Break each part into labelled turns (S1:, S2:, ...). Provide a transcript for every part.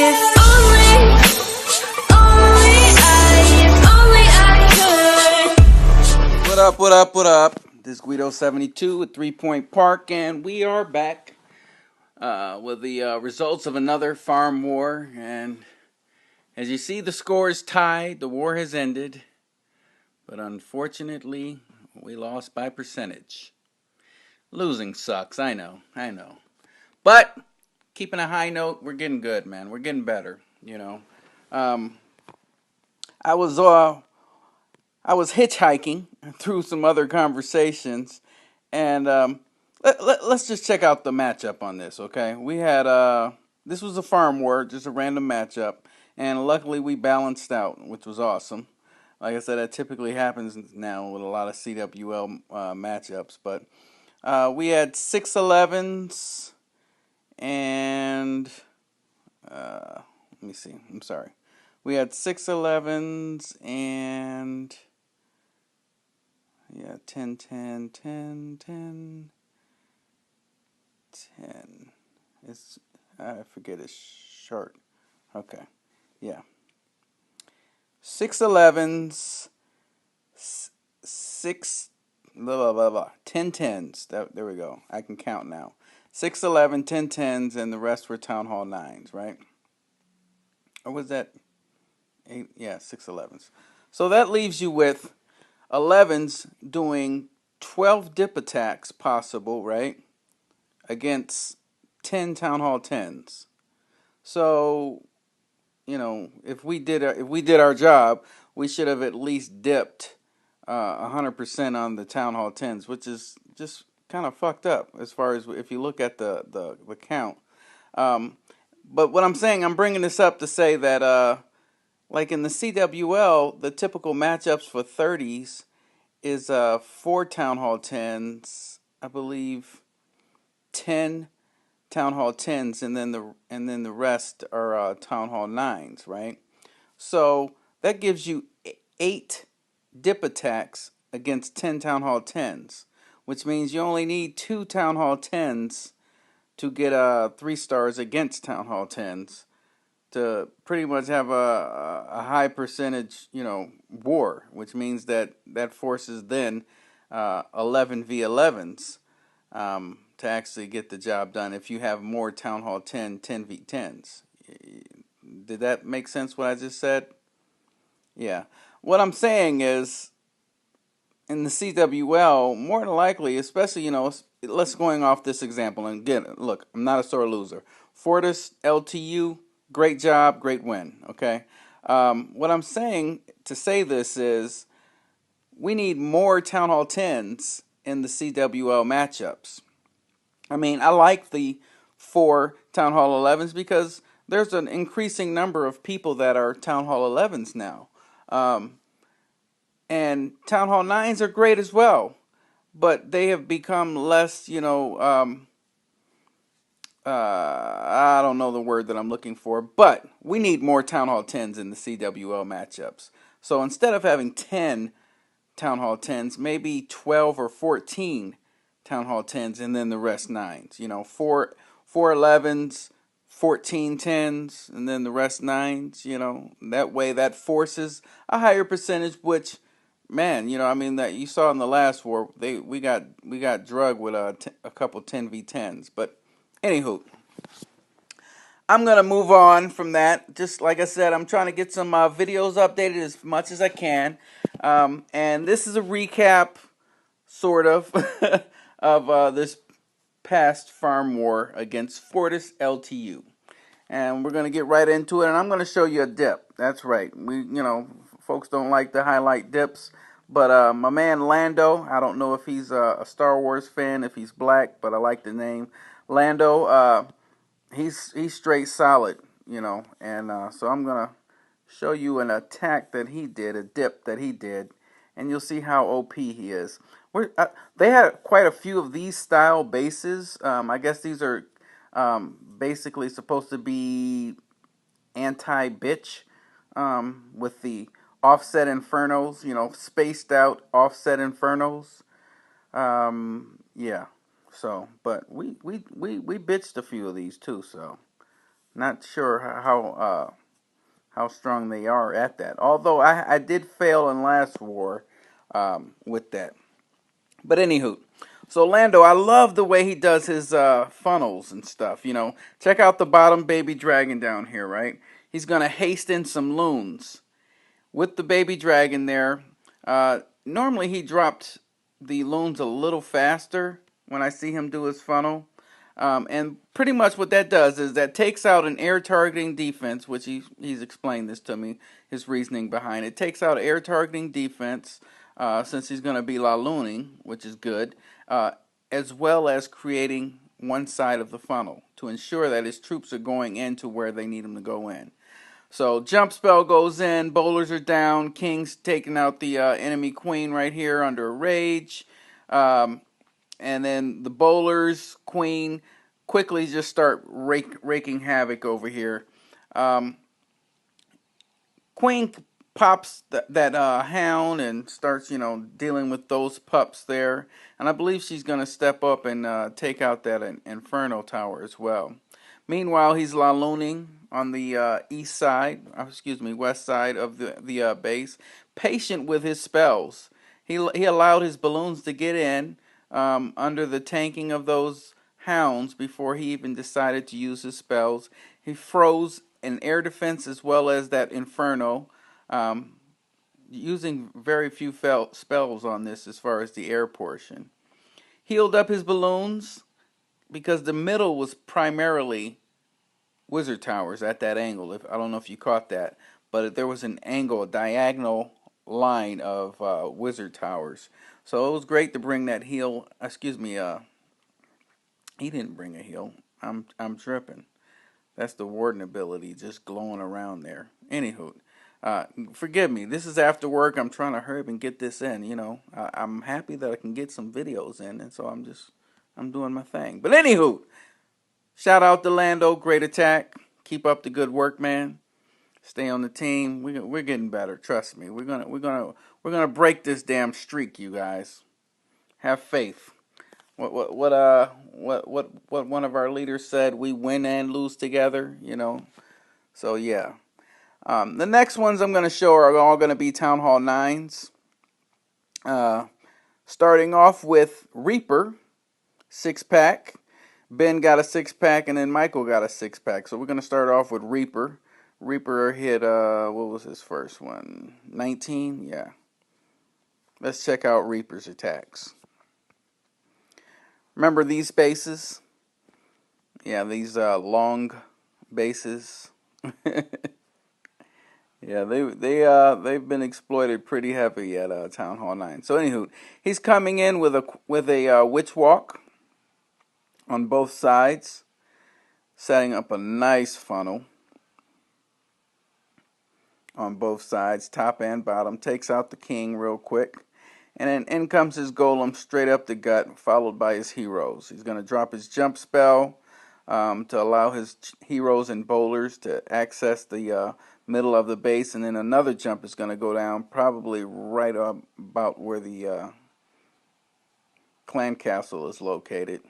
S1: What up, what up, what up? This is Guido72 with 3 Point Park, and we are back with the results of another farm war. And as you see, the score is tied. The war has ended. But unfortunately, we lost by percentage. Losing sucks, I know. But keeping a high note, we're getting good, man. We're getting better, you know. Um, I was hitchhiking through some other conversations, and let's just check out the matchup on this, okay? We had this was a farm war, just a random matchup, and luckily we balanced out, which was awesome. Like I said, that typically happens now with a lot of CWL matchups, but we had 6-11s and let me see. I'm sorry. We had 6-11s and yeah, 10, 10, 10, 10, 10. It's, I forget it's short. Okay. Yeah. 6-11s, 6, blah, blah, blah, blah. 10 10s. There we go. I can count now. 6-11, 10 10s, and the rest were Town Hall 9s, right? Or was that 8? Yeah, 6-11s. So that leaves you with 11s doing 12 dip attacks possible, right? Against 10 Town Hall 10s. So, you know, if we did our job, we should have at least dipped 100% on the Town Hall 10s, which is just kind of fucked up as far as if you look at the count. But what I'm saying, I'm bringing this up to say that like in the CWL, the typical matchups for 30s is 4 Town Hall 10s, I believe 10 Town Hall 10s, and then the rest are Town Hall 9s, right? So that gives you 8 dip attacks against 10 Town Hall 10s, which means you only need 2 Town Hall 10s to get 3 stars against Town Hall 10s to pretty much have a high percentage, you know, war, which means that forces then 11v11s to actually get the job done if you have more Town Hall 10v10s. Did that make sense what I just said? Yeah. What I'm saying is, in the CWL, more than likely, especially, you know, let's going off this example, and again, look, I'm not a sore loser. Fortis, LTU, great job, great win, okay? What I'm saying to say this is we need more Town Hall 10s in the CWL matchups. I mean, I like the 4 Town Hall 11s because there's an increasing number of people that are Town Hall 11s now. And Town Hall 9s are great as well, but they have become less, you know, I don't know the word that I'm looking for, but we need more Town Hall 10s in the CWL matchups. So instead of having 10 Town Hall 10s, maybe 12 or 14 Town Hall 10s, and then the rest 9s. You know, 4 11s, 14 10s, and then the rest 9s. You know, that way that forces a higher percentage. Which, man, you know, I mean that you saw in the last war, we got drugged with a couple 10v10s. But anywho, I'm going to move on from that. Just like I said, I'm trying to get some videos updated as much as I can. And this is a recap, sort of, of this past farm war against Fortis LTU. And we're going to get right into it, and I'm going to show you a dip. That's right. Folks don't like to highlight dips. But my man Lando, I don't know if he's a Star Wars fan, if he's black, but I like the name. Lando, he's straight solid, you know. And so I'm going to show you an attack that he did, a dip that he did, and you'll see how OP he is. They had quite a few of these style bases. I guess these are basically supposed to be anti-bitch with the offset infernos, you know, spaced out offset infernos. Yeah. So, but we bitched a few of these too. So Not sure how strong they are at that. Although I did fail in last war with that. But anywho, so Lando, I love the way he does his funnels and stuff. Check out the bottom baby dragon down here, right? He's gonna haste in some loons with the baby dragon there. Normally he drops the loons a little faster when I see him do his funnel. And pretty much what that does is that takes out an air targeting defense, which he's explained this to me, his reasoning behind it. Takes out air targeting defense since he's going to be la looning, which is good, as well as creating one side of the funnel to ensure that his troops are going into where they need them to go in. So jump spell goes in, bowlers are down, king's taking out the enemy queen right here under a rage. And then the bowlers, queen, quickly just start raking havoc over here. Um, Queen pops that hound and starts, dealing with those pups there. And I believe she's going to step up and take out that Inferno Tower as well. Meanwhile, he's lalooning on the west side of the base, patient with his spells. He allowed his balloons to get in under the tanking of those hounds before he even decided to use his spells. He froze an air defense as well as that Inferno, um, using very few spells on this as far as the air portion. Healed up his balloons because the middle was primarily wizard towers at that angle. I don't know if you caught that, but there was an angle, a diagonal line of wizard towers. So it was great to bring that heal. Excuse me. He didn't bring a heal. I'm tripping. That's the warden ability just glowing around there. Anywho, forgive me. This is after work. I'm trying to hurry up and get this in. I'm happy that I can get some videos in, and so I'm doing my thing. But anywho, shout out to Lando. Great attack. Keep up the good work, man. Stay on the team. We're getting better. Trust me. We're gonna break this damn streak, you guys. Have faith. What one of our leaders said, we win and lose together, So yeah. The next ones I'm going to show are all going to be Town Hall 9s. Starting off with Reaper, 6-pack. Ben got a 6-pack and then Michael got a 6-pack. So we're going to start off with Reaper. Reaper hit, what was his first one? 19? Yeah. Let's check out Reaper's attacks. Remember these bases? Yeah, these long bases. Yeah, they've been exploited pretty heavy at Town Hall 9. So anywho, he's coming in with a witch walk on both sides, setting up a nice funnel on both sides, top and bottom. Takes out the king real quick. And then in comes his golem straight up the gut, followed by his heroes. He's going to drop his jump spell to allow his heroes and bowlers to access the middle of the base. And then another jump is going to go down probably right up about where the clan castle is located.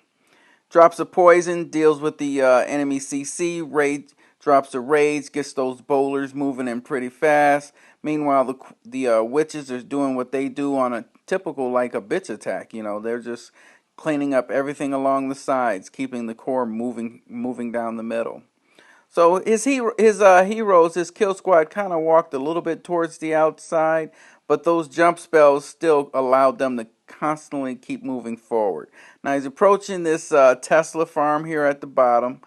S1: Drops a poison, deals with the enemy CC, drops a rage, gets those bowlers moving in pretty fast. Meanwhile, the witches are doing what they do on a typical, like a bitch attack. They're just cleaning up everything along the sides, keeping the core moving down the middle. So his heroes, his kill squad, kind of walked a little bit towards the outside, but those jump spells still allowed them to constantly keep moving forward. Now he's approaching this Tesla farm here at the bottom.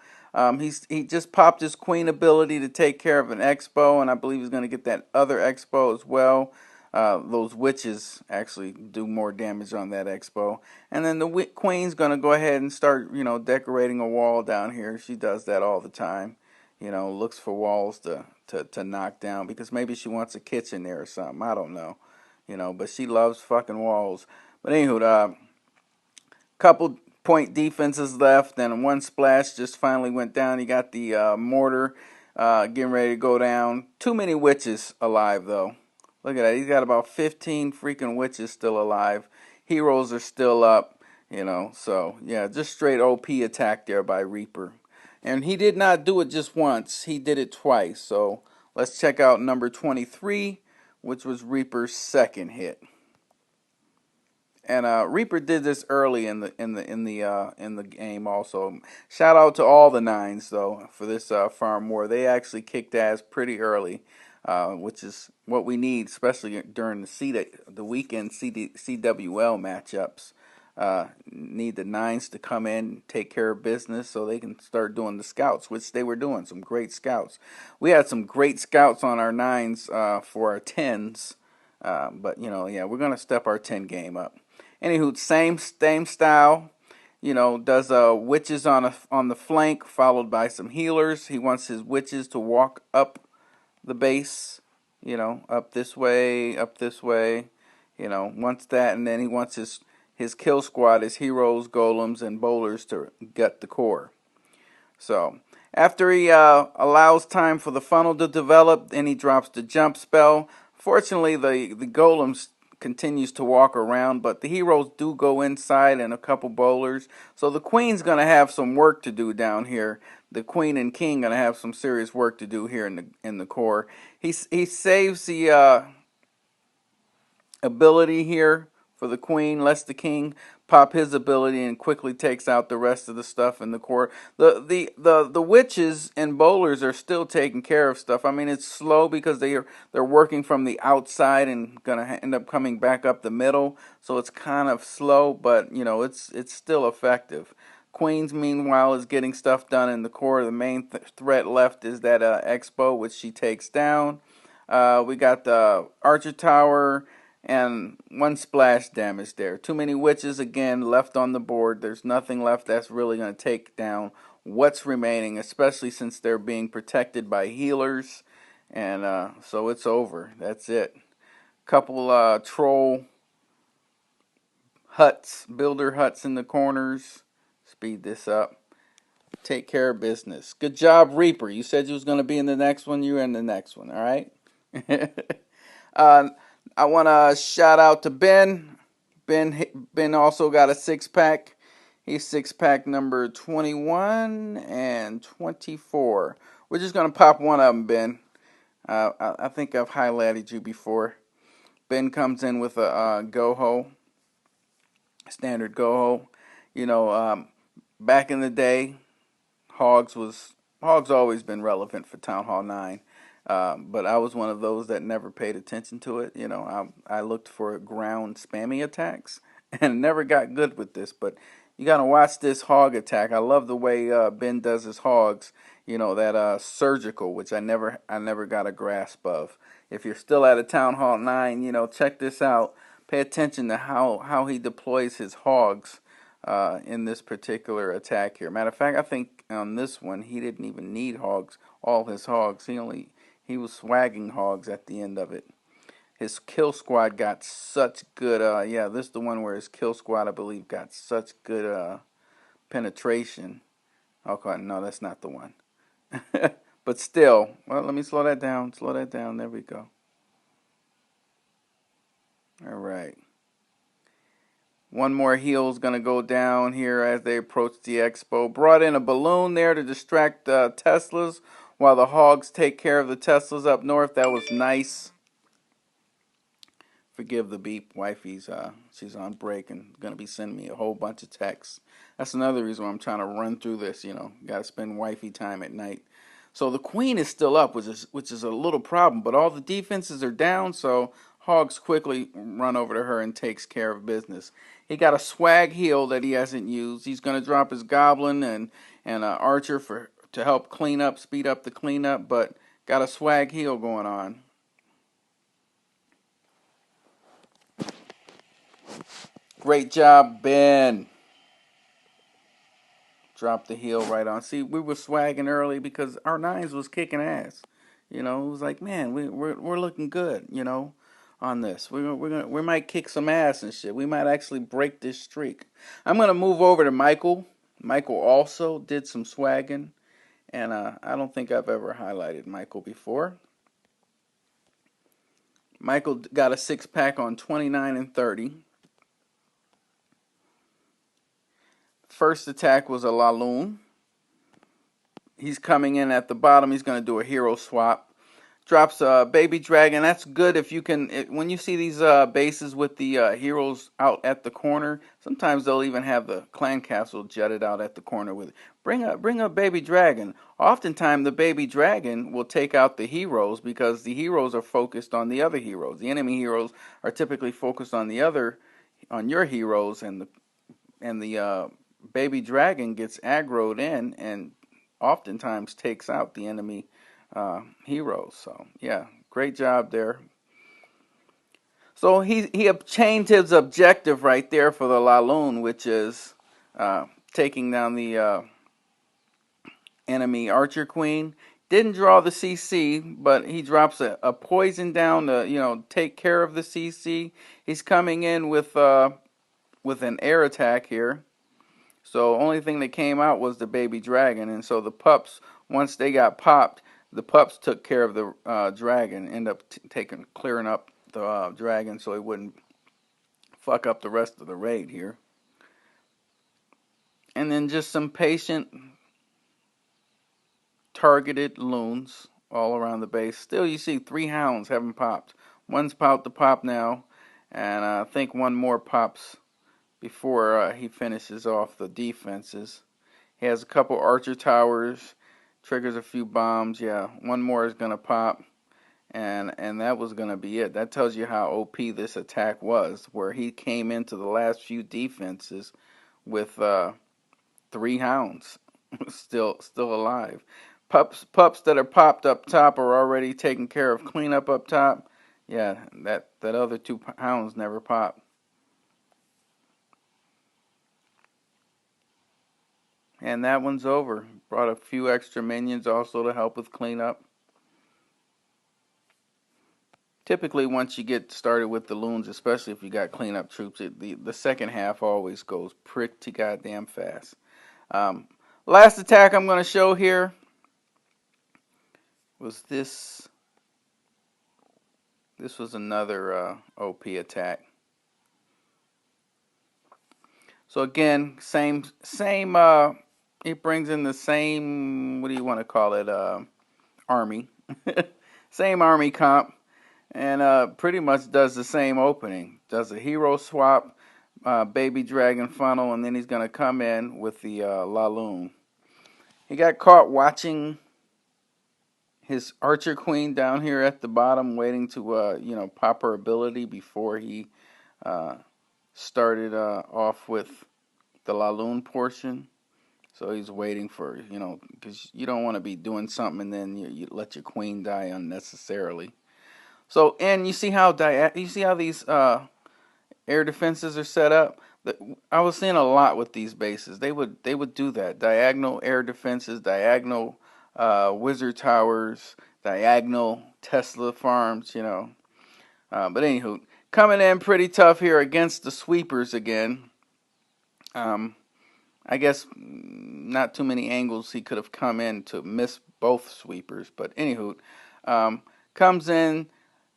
S1: He just popped his queen ability to take care of an expo, and I believe he's going to get that other expo as well. Those witches actually do more damage on that expo. And then the queen's going to go ahead and start, decorating a wall down here. She does that all the time. Looks for walls to knock down because maybe she wants a kitchen there or something. I don't know. But she loves fucking walls. But anywho, couple point defenses left, and one splash just finally went down. He got the mortar getting ready to go down. Too many witches alive, though. Look at that. He's got about 15 freaking witches still alive. Heroes are still up, So, yeah, just straight OP attack there by Reaper. And he did not do it just once, he did it twice. So let's check out number 23, which was Reaper's second hit. And Reaper did this early in the game also. Shout out to all the nines though for this farm war. They actually kicked ass pretty early, which is what we need, especially during the weekend CWL matchups. Need the nines to come in, take care of business, so they can start doing the scouts, which they were doing. Some great scouts. We had some great scouts on our nines for our tens, but yeah, we're gonna step our 10 game up. Anywho, same style. Does witches on the flank, followed by some healers. He wants his witches to walk up the base. Up this way, up this way. Wants that, and then he wants his kill squad, his heroes, golems, and bowlers to gut the core. So after he allows time for the funnel to develop, then he drops the jump spell. Fortunately, the golems continues to walk around, but the heroes do go inside and a couple bowlers. So the queen's gonna have some work to do down here. The queen and king gonna have some serious work to do here in the core. He saves the ability here for the queen, lets the king pop his ability and quickly takes out the rest of the stuff in the core. The witches and bowlers are still taking care of stuff. I mean, it's slow because they're working from the outside and gonna end up coming back up the middle, so it's kind of slow, but it's still effective. Queens, meanwhile, is getting stuff done in the core. The main threat left is that Expo, which she takes down. We got the Archer Tower and one splash damage there. Too many witches again left on the board. There's nothing left that's really going to take down what's remaining, especially since they're being protected by healers. And so it's over. That's it. Couple troll huts, builder huts in the corners. Speed this up. Take care of business. Good job, Reaper. You said you was going to be in the next one. You're in the next one, all right? uh, I want to shout out to Ben. Ben also got a six-pack. He's six-pack number 21 and 24. We're just going to pop one of them, Ben. I think I've highlighted you before. Ben comes in with a go-ho, standard go-ho. Back in the day, Hogs always been relevant for Town Hall 9. But I was one of those that never paid attention to it. I looked for ground spammy attacks and never got good with this. But you gotta watch this hog attack. I love the way Ben does his hogs. That surgical, which I never got a grasp of. If you're still at a Town Hall 9, check this out. Pay attention to how he deploys his hogs in this particular attack here. Matter of fact, I think on this one he didn't even need hogs. All his hogs. He was swagging hogs at the end of it. His kill squad got such good, this is the one where his kill squad, I believe, got such good penetration. Okay, no, that's not the one. But still, well, let me slow that down. There we go. All right. One more heal's going to go down here as they approach the expo. Brought in a balloon there to distract Teslas while the hogs take care of the Teslas up north. That was nice. Forgive the beep. Wifey's she's on break and going to be sending me a whole bunch of texts. That's another reason why I'm trying to run through this. Got to spend wifey time at night. So the queen is still up, which is a little problem, but all the defenses are down, so Hogs quickly run over to her and takes care of business. He got a swag heal that he hasn't used. He's going to drop his goblin and archer to help speed up the cleanup, but got a swag heal going on. Great job, Ben. Drop the heel right on. See, we were swagging early because our nines was kicking ass. It was like, man, we're looking good. On this, we might kick some ass and shit. We might actually break this streak. I'm gonna move over to Michael. Michael also did some swagging, and I don't think I've ever highlighted Michael before. Michael got a six-pack on 29 and 30. First attack was a Laloon. He's coming in at the bottom. He's going to do a hero swap. Drops a baby dragon. That's good if you can. When you see these bases with the heroes out at the corner, sometimes they'll even have the clan castle jutted out at the corner with it. Bring a baby dragon. Oftentimes the baby dragon will take out the heroes because the heroes are focused on the other heroes. The enemy heroes are typically focused on on your heroes, and the baby dragon gets aggroed in and oftentimes takes out the enemy heroes. So yeah, great job there. So he changed his objective right there for the Laloon, which is taking down the enemy Archer Queen. Didn't draw the CC, but he drops a poison down to take care of the CC. He's coming in with an air attack here. So only thing that came out was the baby dragon, and so the pups, once they got popped, the pups took care of the dragon, end up clearing up the dragon so he wouldn't fuck up the rest of the raid here. And then just some patient targeted loons all around the base. Still, you see 3 hounds haven't popped. One's about to pop now, and I think one more pops before he finishes off the defenses. He has a couple archer towers, triggers a few bombs. Yeah, one more is gonna pop, and that was gonna be it. That tells you how OP this attack was, where he came into the last few defenses with 3 hounds still alive. Pups that are popped up top are already taking care of cleanup up top. Yeah, that other 2 hounds never popped. And that one's over. Brought a few extra minions also to help with cleanup. Typically, once you get started with the loons, especially if you got cleanup troops, the second half always goes pretty goddamn fast. Last attack I'm going to show here was this. This was another OP attack. So again, same. It brings in the same. What do you want to call it? Army. Same army comp, and pretty much does the same opening. Does a hero swap, baby dragon funnel, and then he's gonna come in with the Laloon. He got caught watching his archer queen down here at the bottom, waiting to pop her ability before he started off with the Laloon portion. So he's waiting for, because you don't want to be doing something and then you let your queen die unnecessarily. So, and you see how these air defenses are set up. I was seeing a lot with these bases. They would do that, diagonal air defenses, diagonal wizard towers, diagonal Tesla farms. But anywho, coming in pretty tough here against the sweepers again. I guess not too many angles he could have come in to miss both sweepers. But anywho, comes in,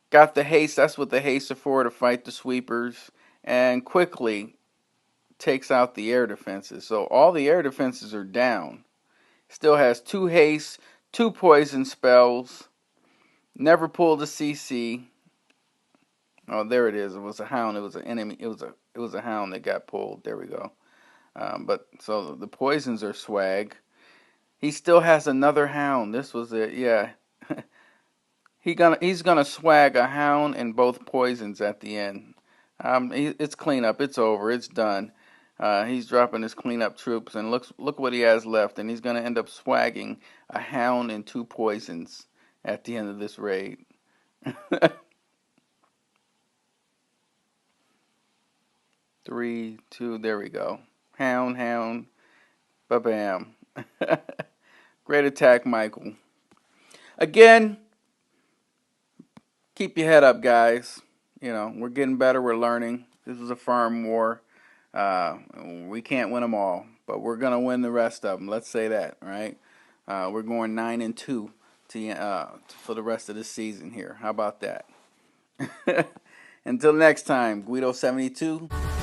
S1: got the haste. That's what the haste are for, to fight the sweepers. And quickly takes out the air defenses. So all the air defenses are down. Still has 2 haste, 2 poison spells. Never pulled a CC. Oh, there it is. It was a hound. It was an enemy. It was a hound that got pulled. There we go. But so the poisons are swag. He still has another hound. This was it. Yeah. He's gonna swag a hound and both poisons at the end. It's cleanup. It's over. It's done. He's dropping his cleanup troops, and look what he has left, and he's gonna end up swagging a hound and 2 poisons at the end of this raid. 3, 2, there we go. Hound, ba-bam. Great attack, Michael. Again, keep your head up, guys. We're getting better. We're learning. This is a farm war. We can't win them all, but we're gonna win the rest of them. Let's say that, right? We're going 9-2 for the rest of the season here. How about that? Until next time, Guido72.